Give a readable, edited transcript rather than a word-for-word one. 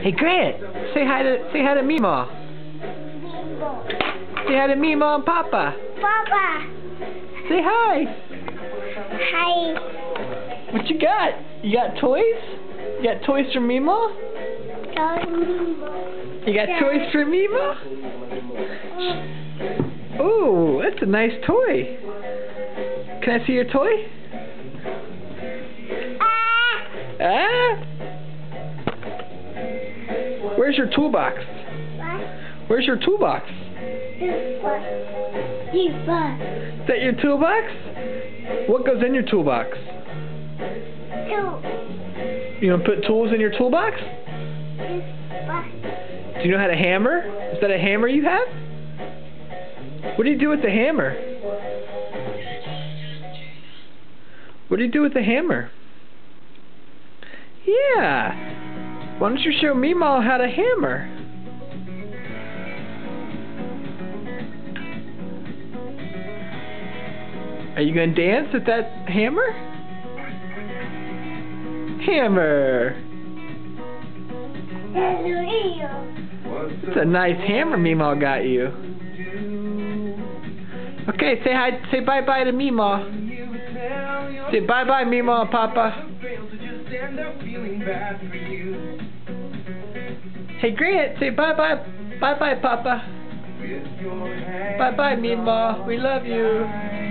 Hey Grant, say hi to MeMaw. Say hi to MeMaw and Papa. Papa. Say hi. Hi. What you got? You got toys? You got toys from MeMaw? You got toys from MeMaw? Ooh, that's a nice toy. Can I see your toy? Ah? Where's your toolbox? What? Where's your toolbox? Toolbox. Is that your toolbox? What goes in your toolbox? Tool. You gonna put tools in your toolbox? Do you know how to hammer? Is that a hammer you have? What do you do with the hammer? What do you do with the hammer? Yeah. Why don't you show MeMaw how to hammer? Are you gonna dance with that hammer? Hammer. It's a nice hammer MeMaw got you. Okay, say hi. Say bye bye to MeMaw. Say bye bye MeMaw and Papa. Hey Grant, say bye bye. Bye bye Papa. Bye bye MeMaw. We love you.